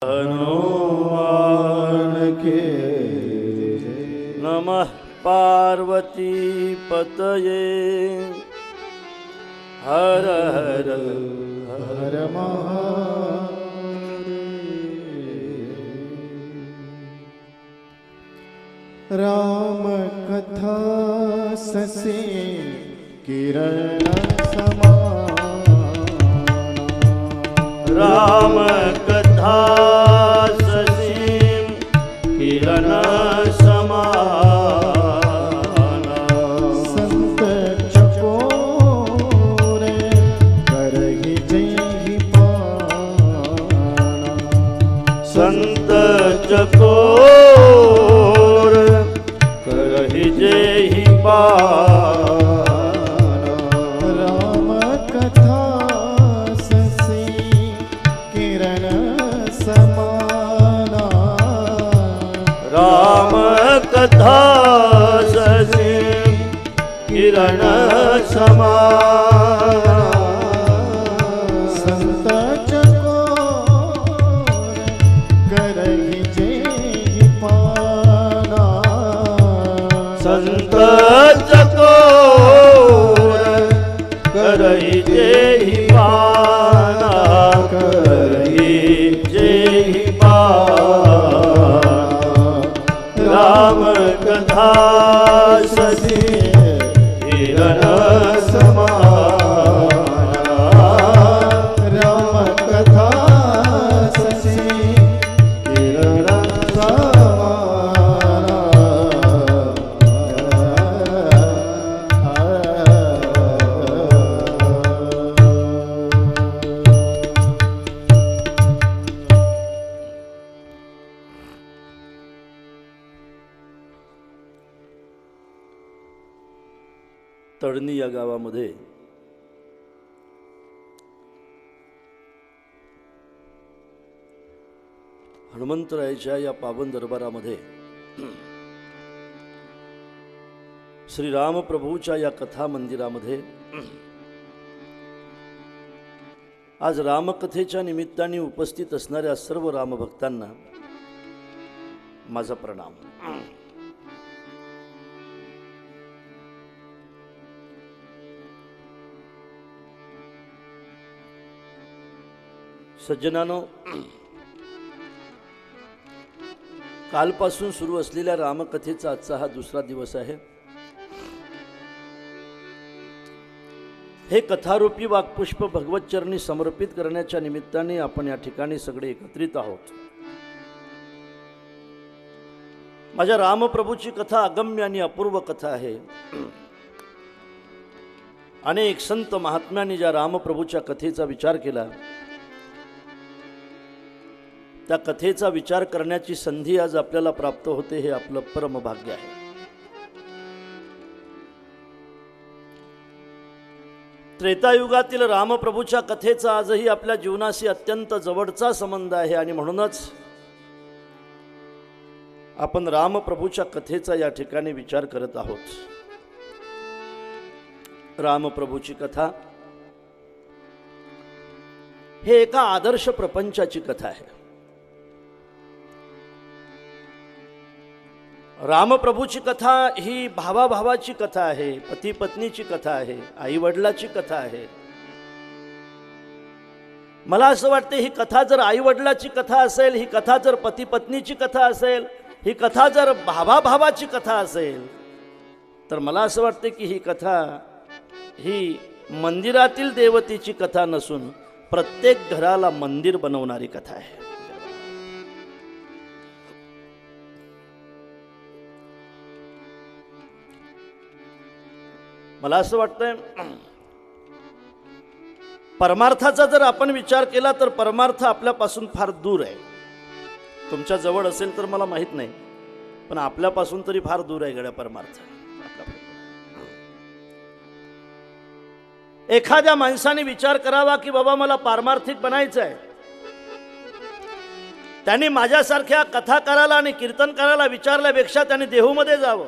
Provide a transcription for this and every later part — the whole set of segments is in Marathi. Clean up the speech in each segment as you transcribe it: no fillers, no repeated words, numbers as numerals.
हनुमान के नमः पार्वती पतये हर हर हर महादेव। राम कथा ससे किरण समान। राम कथा ससीम किरण समान। संत चकोर करहि जेहि पाना। संत चकोर करहि जेहि पाना। राम कथा ससी किरण समाना। राम कथा ससीम किरण समान। संत चकोर करहि जेहि पाना। संत चकोर करहि जेहि पाना। करहि जेहि पाना। राम कथा ससी किरण समान। राम कथा ससी किरण तळणी या गावामध्ये हनुमंतरायाच्या या पावन दरबारामध्ये श्रीराम प्रभूच्या या कथा मंदिरामध्ये आज रामकथेच्या निमित्ताने उपस्थित असणाऱ्या सर्व रामभक्तांना माझा प्रणाम। सज्जनानो, कालपासून सुरू असलेल्या रामकथेचा आजचा हा दुसरा दिवस आहे। हे कथारूपी वाक्पुष्प भगवतचरणी समर्पित करण्याच्या निमित्ताने आपण या ठिकाणी सगळे एकत्रित आहोत। माझ्या रामप्रभूची कथा अगम्य आणि अपूर्व कथा आहे। अनेक संत महात्म्यांनी ज्या रामप्रभूच्या कथेचा विचार केला, त्या कथेचा विचार करण्याची संधी आज आपल्याला प्राप्त होते, हे आपलं परम भाग्य आहे। त्रेतायुगातील रामप्रभूच्या कथेचा आजही आपल्या जीवनाशी अत्यंत जवळचा संबंध आहे आणि म्हणूनच आपण रामप्रभूच्या कथेचा या ठिकाणी विचार करत आहोत। रामप्रभूची कथा हे एका आदर्श प्रपंचाची कथा आहे। रामप्रभूची कथा ही भावाभावाची कथा आहे, पती पत्नीची कथा आहे, आई वडिलाची कथा आहे। मला असं वाटतं ही कथा जर आई वडिलाची कथा असेल, ही कथा जर पती पत्नीची कथा असेल, ही कथा जर भावाभावाची कथा असेल, तर मला असं वाटतं की ही कथा ही मंदिरातील देवतेची कथा नसून प्रत्येक घराला मंदिर बनवणारी कथा आहे। मला असं वाटतंय परमार्थाचा जर आपण विचार केला तर परमार्थ आपल्यापासून फार दूर आहे। तुमच्या जवळ असेल तर मला माहित नाही, पण आपल्यापासून तरी फार दूर आहे गड्या परमार्थ। एखाद्या माणसाने विचार करावा की बाबा मला पारमार्थिक बनायचं आहे, त्यांनी माझ्यासारख्या कथाकाराला आणि कीर्तनकाराला विचारल्यापेक्षा त्यांनी देहूमध्ये जावं,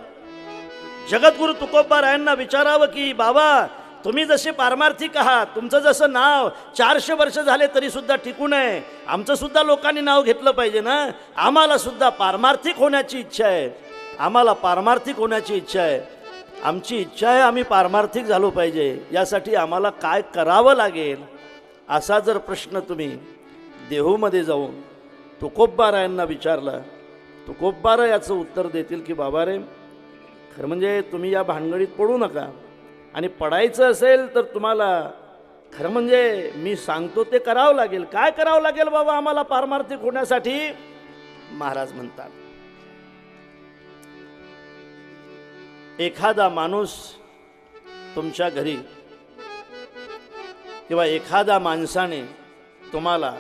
जगद्गुरु तुकोबा रायांना विचारावं की बाबा तुम्ही जसे पारमार्थिक आहात, तुमचं जसं नाव 400 वर्ष झाले तरी सुद्धा टिकून आहे, आमचं सुद्धा लोकांनी नाव घेतलं पाहिजे ना. आम्हाला सुद्धा पारमार्थिक होण्याची इच्छा आहे, आम्हाला पारमार्थिक होण्याची इच्छा आहे. आमची इच्छा आहे आम्ही पारमार्थिक झालो पाहिजे. यासाठी आम्हाला काय करावं लागेल असा जर प्रश्न तुम्ही देहूमध्ये जाऊन तुकोबारायांना विचारला, तुकोबारा याचं उत्तर देतील की बाबा रे, खरं म्हणजे तुम्ही या भानगडीत पडू नका, आणि पडायचं असेल तर तुम्हाला खरं म्हणजे मी सांगतो ते करावं लागेल. काय करावं लागेल बाबा आम्हाला पारमार्थिक होण्यासाठी? महाराज म्हणतात, एखादा माणूस तुमच्या घरी किंवा एखाद्या माणसाने तुम्हाला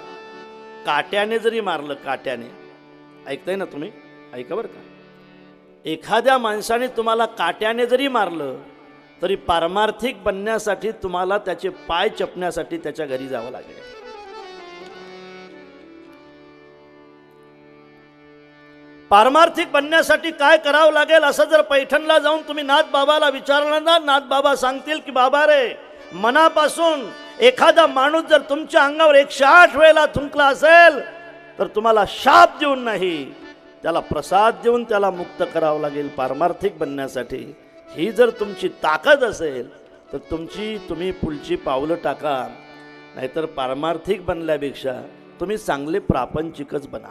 काट्याने जरी मारलं, काट्याने, ऐकताय ना तुम्ही, ऐका बरं का, एखाद्या माणसाने तुम्हाला काट्याने जरी मारलं तरी पारमार्थिक बनण्यासाठी तुम्हाला त्याचे पाय चपण्यासाठी त्याच्या घरी जावं लागेल. पारमार्थिक बनण्यासाठी काय करावं लागेल असं जर पैठणला जाऊन तुम्ही नाथबाबाला विचारलं ना, नाथबाबा सांगतील की बाबा रे, मनापासून एखादा माणूस जर तुमच्या अंगावर 108 वेळेला थुंकला असेल तर तुम्हाला शाप देऊन नाही, त्याला प्रसाद देऊन त्याला मुक्त करावं लागेल पारमार्थिक बनण्यासाठी. ही जर तुमची ताकद असेल तर तुम्ही पुढची पावलं टाका, नाहीतर पारमार्थिक बनल्यापेक्षा तुम्ही चांगले प्रापंचिकच बना.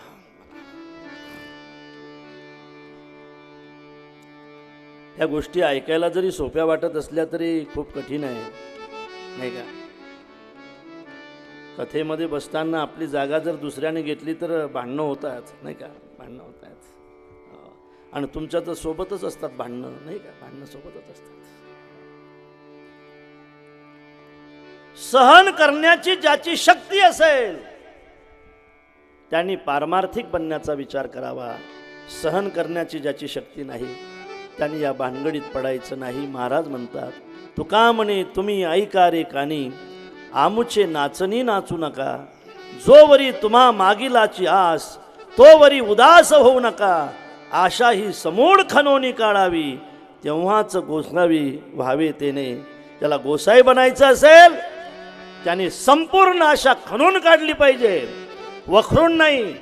ह्या गोष्टी ऐकायला जरी सोप्या वाटत असल्या तरी खूप कठीण आहे, नाही का. कथेमध्ये बसताना आपली जागा जर दुसऱ्याने घेतली तर भांडणं होतात, नाही का, भांडणं होतात. आणि तुमच्या तर सोबतच असतात भांडणं, नाही का, भांडणं सोबतच असतात. सहन करण्याची ज्याची शक्ती असेल त्यांनी पारमार्थिक बनण्याचा विचार करावा. सहन करण्याची ज्याची शक्ती नाही त्यांनी या भानगडीत पडायचं नाही. महाराज म्हणतात, तुका म्हणे तुम्ही ऐका रे कानी, आमुचे नाचणी नाचू नका. जोवरी तुम्हा मागिलाची आस, तोवरी उदास होऊ नका. आशा ही समूळ खणोनी काढावी, तेव्हाच गोसावी व्हावे तेने. त्याला गोसाई बनायचं असेल त्याने संपूर्ण आशा खणून काढली पाहिजे. वखरून नाही,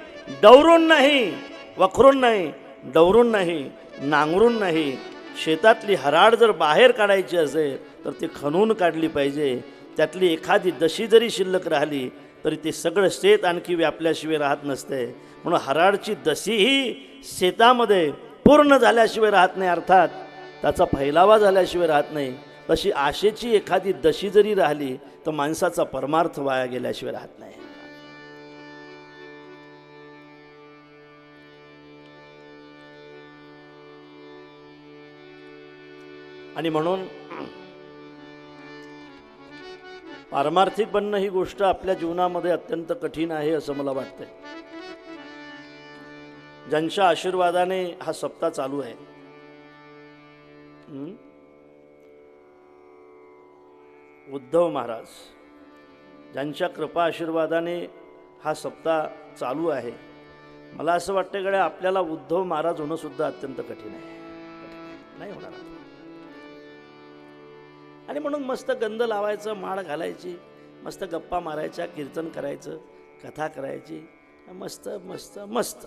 डवरून नाही, वखरून नाही, डवरून नाही, नांगरून नाही. शेतातली हराड जर बाहेर काढायची असेल तर ती खणून काढली पाहिजे. त्यातली एखादी दशी जरी शिल्लक राहिली तरी ते सगळं शेत आणखी व्यापल्याशिवाय राहत नसते. म्हणून हराडची दशीही शेतामध्ये पूर्ण झाल्याशिवाय राहत नाही, अर्थात त्याचा फैलावा झाल्याशिवाय राहत नाही. तशी आशेची एखादी दशी जरी राहिली तर माणसाचा परमार्थ वाया गेल्याशिवाय राहत नाही. आणि म्हणून पारमार्थिक बनणं ही गोष्ट आपल्या जीवनामध्ये अत्यंत कठीण आहे असं मला वाटतंय. ज्यांच्या आशीर्वादाने हा सप्ताह चालू आहे, उद्धव महाराज, ज्यांच्या कृपा आशीर्वादाने हा सप्ताह चालू आहे, मला असं वाटतं गड्या आपल्याला उद्धव महाराज होणं सुद्धा अत्यंत कठीण आहे, नाही होणार. आणि म्हणून मस्त गंध लावायचं, माळ घालायची, मस्त गप्पा मारायच्या, कीर्तन करायचं, कथा करायची, मस्त मस्त मस्त.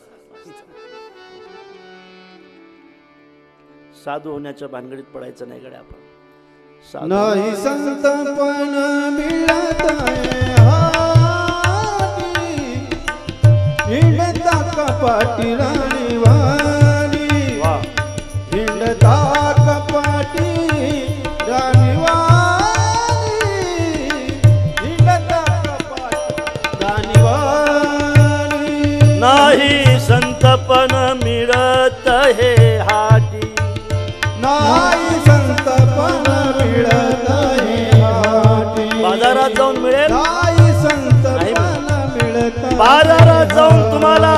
साधू होण्याच्या भानगडीत पडायचं नाही गड्या आपण. नाही संतपण मिळत हिंडता कपाटी राणी वाणी, हिंडता कपाटी राणी वाणी, हिंडता कपाटी राणी वाणी. नाही संतपण मिळत हे हाटी, नाही संतपण मिळत हे हाटी. बाजारात जाऊन मिळेल, नाही संतपण मिळत बाजारात जाऊन तुम्हाला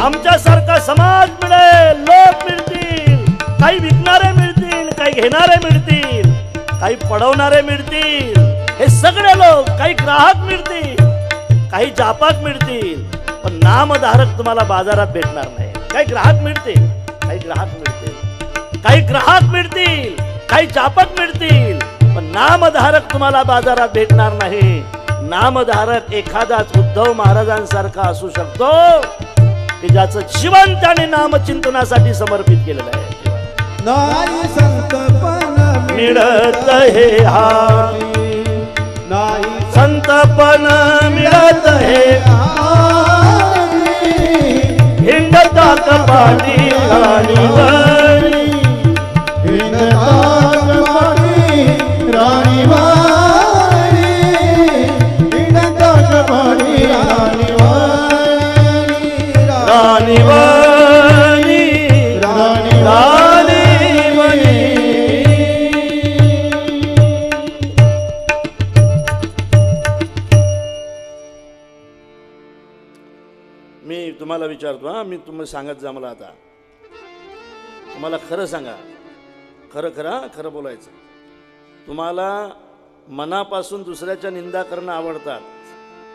आमच्यासारखा समाज मिळेल, लोक मिळतील, काही विकणारे मिळतील, काही घेणारे मिळतील, काही पडवणारे मिळतील, हे सगळे लोक, काही ग्राहक मिळतील, काही जापाक मिळतील, पण नामधारक तुम्हाला बाजारात भेटणार नाही. काही ग्राहक मिळतील, काही ग्राहक मिळतील, काही ग्राहक मिळतील, काही जापक मिळतील, पण नामधारक तुम्हाला बाजारात भेटणार नाही. नामधारक एखादाच उद्धव महाराजांसारखा असू शकतो की ज्याचं जीवन त्याने नामचिंतनासाठी समर्पित केलेलं आहे. नाही संतपण मिळत हे हाती, नाही संतपण मिळत हे हिंडता कपाटी राणीवाणी, राणीवाणी, राणीवाणी. मी तुम्हाला विचारतो, मी तुम्हाला सांगत जा मला आता. तुम्हाला खरं सांगा, खरं बोलायचं. तुम्हाला मनापासून दुसऱ्याच्या निंदा करणं आवडतात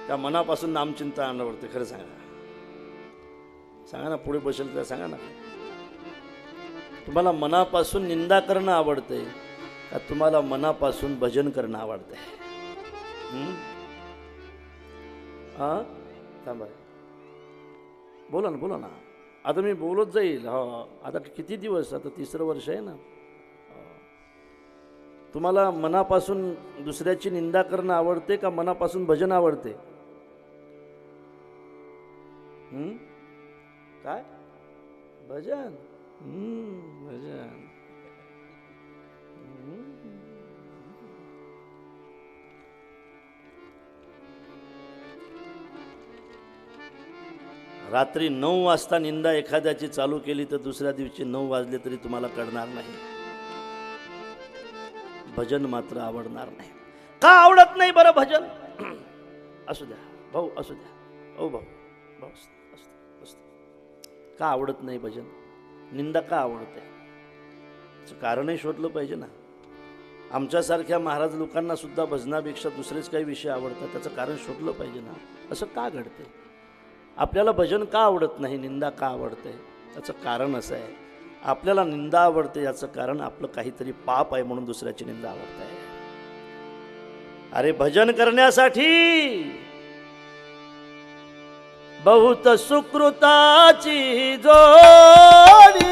का मनापासून नामचिंतन आवडते? खरं सांगा. सांगा ना, पुढे बसेल तर सांगा ना. तुम्हाला मनापासून निंदा करणं आवडते का तुम्हाला मनापासून भजन करणं आवडते? थांबा, बोला ना. आता मी बोलत जाईल. आता किती दिवस, आता 3रं वर्ष आहे ना. तुम्हाला मनापासून दुसऱ्याची निंदा करणं आवडते का मनापासून भजन आवडते? काय? भजन. भजन. रात्री 9 वाजता निंदा एखाद्याची चालू केली तर दुसऱ्या दिवशी 9 वाजले तरी तुम्हाला कळणार नाही. भजन मात्र आवडणार नाही. का आवडत नाही बरं भजन? असू द्या भाऊ, असू द्या. ओ भाऊ, का आवडत नाही भजन? निंदा का आवडते? कारणही शोधलं पाहिजे ना. आमच्यासारख्या महाराज लोकांना सुद्धा भजनापेक्षा दुसरेच काही विषय आवडतात. त्याचं कारण शोधलं पाहिजे ना. असं का घडते? आपल्याला भजन का आवडत नाही, निंदा का आवडते? त्याचं कारण असं आहे, आपल्याला निंदा आवडते याचं कारण आपलं काहीतरी पाप आहे म्हणून दुसऱ्याची निंदा आवडत आहे. अरे भजन करण्यासाठी बहुत सुकृताची जोडी,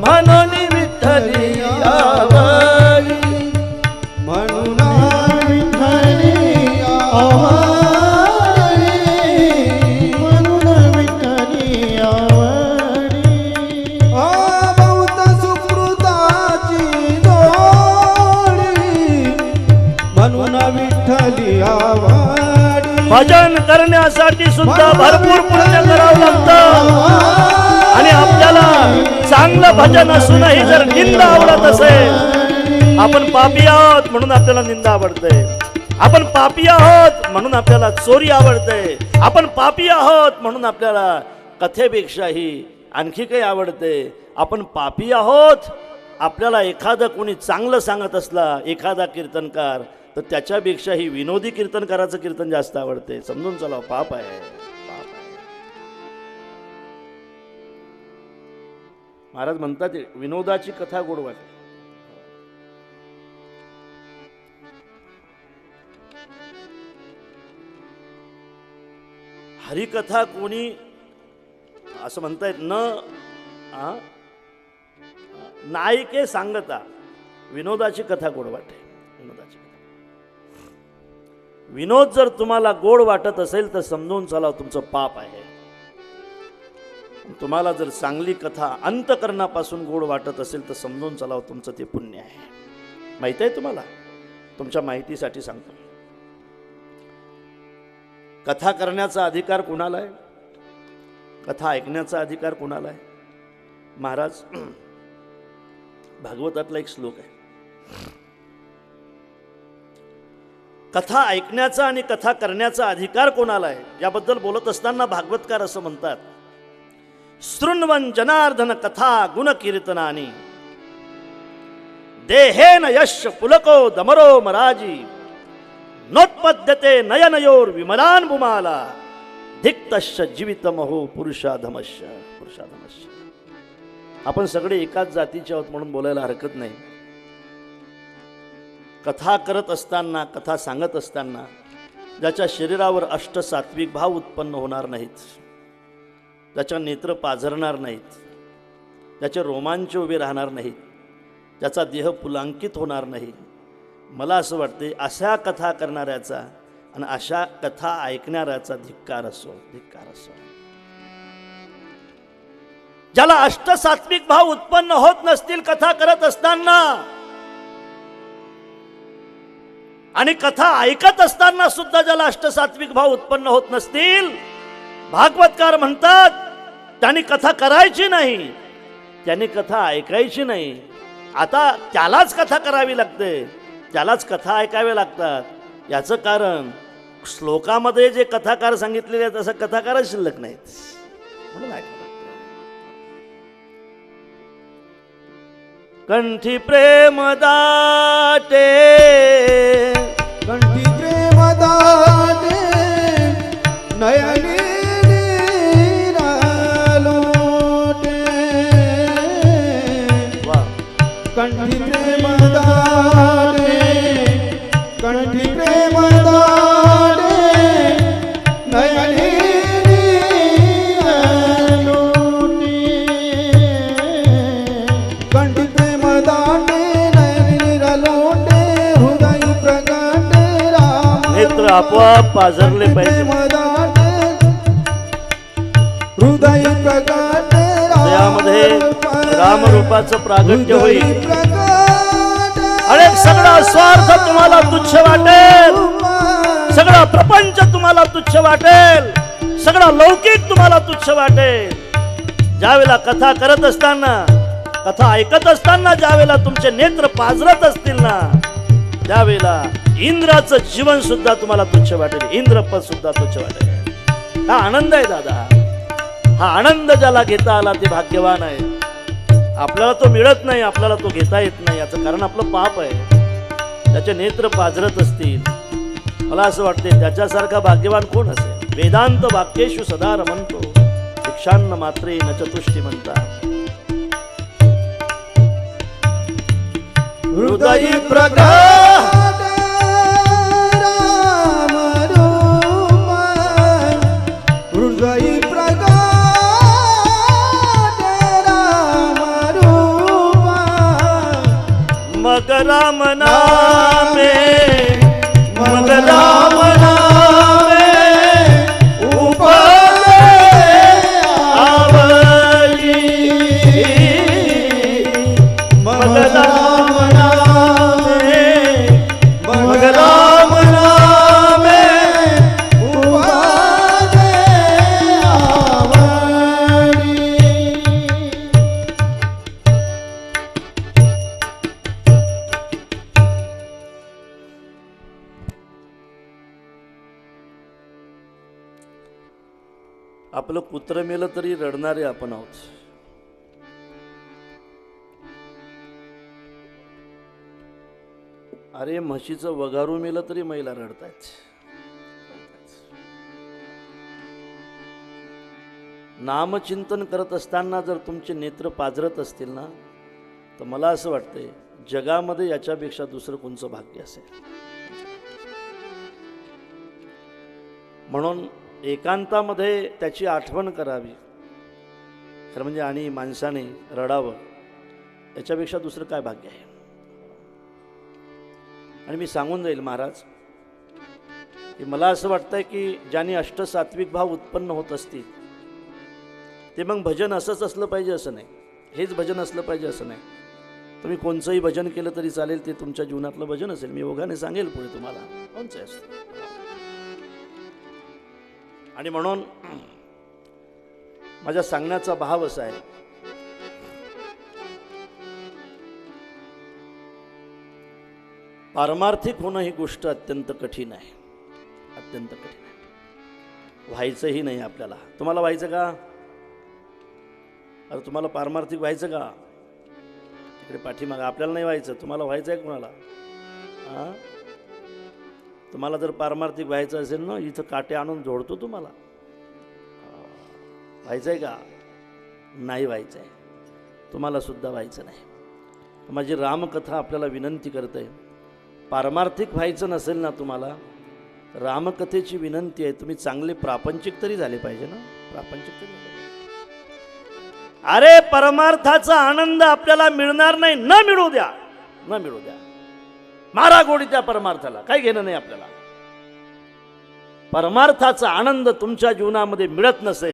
म्हणून विठ्ठली आवडी, म्हणून विठ्ठली आवडी, म्हणून विठ्ठली आवडी. बहुत सुकृताची जोडी, म्हणून विठ्ठली आवडी. भजन करण्यासाठी सुद्धा भरपूर पुण्य करावं लागतं. आणि आपल्याला चांगलं भजन असूनही जर निंदा आवडत असेल, आपण पापी आहोत म्हणून आपल्याला निंदा आवडते. आपण पापी आहोत म्हणून आपल्याला चोरी आवडते. आपण पापी आहोत म्हणून आपल्याला कथेपेक्षाही आणखी काही आवडते. आपण पापी आहोत, आपल्याला एखादं कोणी चांगलं सांगत असला, एखादा कीर्तनकार, तर त्याच्यापेक्षाही विनोदी कीर्तनकाराचं कीर्तन जास्त आवडते. समजून चला, पाप आहे. महाराज म्हणतात विनोदाची कथा गोड वाटते. हरिकथा कोणी असं म्हणतायत न नायिके सांगता विनोदाची कथा गोड वाटे. विनोद जर तुम्हाला गोड वाटत असेल तर समजून चला तुमचं पाप आहे. तुम्हाला जर चांगली कथा अंतकरणापासून गोड वाटत असेल तर समजून चला तुमचं ते पुण्य आहे. माहित आहे तुम्हाला? तुमच्या माहितीसाठी सांगतो. कथा करण्याचा अधिकार कुणाला आहे? कथा ऐकण्याचा अधिकार कुणाला आहे? महाराज भागवतातला एक श्लोक आहे, कथा ऐकण्याचा आणि कथा करण्याचा अधिकार कोणाला आहे याबद्दल बोलत असताना भागवतकार असं म्हणतात, शृण्वन् जनार्दन कथा गुण कीर्तनानी देहेन यश पुलको दमरो मराजी नोत्पद्यते नयनयोर विमलान भूमाला धिक्तश्च जीवितमहो पुरुषाधमश्च. आपण सगळे एकाच जातीचे आहोत म्हणून बोलायला हरकत नाही. कथा करत असताना, कथा सांगत असताना ज्याच्या शरीरावर अष्टसात्विक भाव उत्पन्न होणार नाहीत, ज्याच्या नेत्र पाझरणार नाहीत, ज्याचे रोमांच उभे राहणार नाहीत, ज्याचा देह पुलांकित होणार नाही, मला असं वाटते अशा कथा करणाऱ्याचा आणि अशा कथा ऐकणाऱ्याचा धिक्कार असो, धिक्कार असो. ज्याला अष्टसात्विक भाव उत्पन्न होत नसतील कथा करत असताना आणि कथा ऐकत असताना सुद्धा ज्याला अष्टसात्विक भाव उत्पन्न होत नसतील, भागवतकार म्हणतात त्यांनी कथा करायची नाही, त्यांनी कथा ऐकायची नाही. आता त्यालाच कथा करावी लागते, त्यालाच कथा ऐकाव्या लागतात. याचं कारण श्लोकामध्ये जे कथाकार सांगितलेले आहेत तसं कथाकार शिल्लक नाहीत म्हणून ऐकावं लागतं. कंठी प्रेम दाटे, कंठी प्रेम दाटे, नयनी लोटे. कंठी प्रेम दाटे, कंठी प्रेम दाटे, नयनी लोटे. कंठी प्रेम दाटे, नयनी लोटे, हृदय प्रगटे राम. नेत्र आपोआप पाझरले पाहिजे. हृदय प्रगटे हृदयामध्ये रामरूपाचं प्रागट्य होईल. अनेक सगळा स्वार्थ तुम्हाला तुच्छ वाटेल, सगळा प्रपंच तुम्हाला तुच्छ वाटेल, सगळा लौकिक तुम्हाला तुच्छ वाटेल. ज्यावेळेला कथा करत असताना, कथा ऐकत असताना ज्यावेळेला तुमचे नेत्र पाझरत असतील ना, त्यावेळेला इंद्राचं जीवन सुद्धा तुम्हाला तुच्छ वाटेल, इंद्रपद सुद्धा तुच्छ वाटेल. हा आनंद आहे दादा, हा आनंद ज्याला घेता आला ते भाग्यवान आहे. आपल्याला तो मिळत नाही, आपल्याला तो घेता येत नाही, याचं कारण आपलं पाप आहे. त्याचे नेत्र पाझरत असतील, मला असं वाटते त्याच्यासारखा भाग्यवान कोण असेल. वेदांत वाक्येषु सदा रमंतो, भिक्षान्न मात्रे न चतुष्टी म्हणता. हृदय प्रगट राम रूप, हृदय प्रगट राम रूप. मग राम नामे, मग राम नामे उपले आवली. मग राम नामे, मग राम नामे उपले आवडी. आपलं कुत्र मेलं तरी रडणारे आपण आहोत. अरे म्हशीचं वगारू मेलं तरी महिला रडतायत. नामचिंतन करत असताना जर तुमचे नेत्र पाझरत असतील ना, तर मला असं वाटतंय जगामध्ये याच्यापेक्षा दुसरं कोणचं भाग्य असेल. म्हणून एकांतामध्ये त्याची आठवण करावी, खरं म्हणजे, आणि माणसाने रडावं, याच्यापेक्षा दुसरं काय भाग्य आहे. आणि मी सांगून जाईल महाराज की मला असं वाटतंय की ज्यांनी अष्टसात्विक भाव उत्पन्न होत असतील ते मग भजन असंच असलं पाहिजे असं नाही, हेच भजन असलं पाहिजे असं नाही. तुम्ही कोणचंही भजन केलं तरी चालेल, ते तुमच्या जीवनातलं भजन असेल. मी ओघाने सांगेल पुढे तुम्हाला कोणचं असतं. आणि म्हणून माझ्या सांगण्याचा भाव असा आहे, पारमार्थिक होणं ही गोष्ट अत्यंत कठीण आहे, अत्यंत कठीण आहे. व्हायचंही नाही आपल्याला. तुम्हाला व्हायचं का? अरे तुम्हाला पारमार्थिक व्हायचं का? तिकडे पाठीमागं आपल्याला नाही व्हायचं, तुम्हाला व्हायचं आहे कोणाला? हां, तुम्हाला जर पारमार्थिक व्हायचं असेल ना, इथं काटे आणून जोडतो तुम्हाला. व्हायचं आहे का? नाही व्हायचं आहे, तुम्हाला सुद्धा व्हायचं नाही. माझी रामकथा आपल्याला विनंती करते, पारमार्थिक व्हायचं नसेल ना तुम्हाला, रामकथेची विनंती आहे, तुम्ही चांगले प्रापंचिक तरी झाले पाहिजे ना, प्रापंचिक तरी झाले पाहिजे. अरे परमार्थाचा आनंद आपल्याला मिळणार नाही, न मिळू द्या, न मिळू द्या. मारा गोडी त्या परमार्थाला, काही घेणं नाही आपल्याला. परमार्थाचा आनंद तुमच्या जीवनामध्ये मिळत नसेल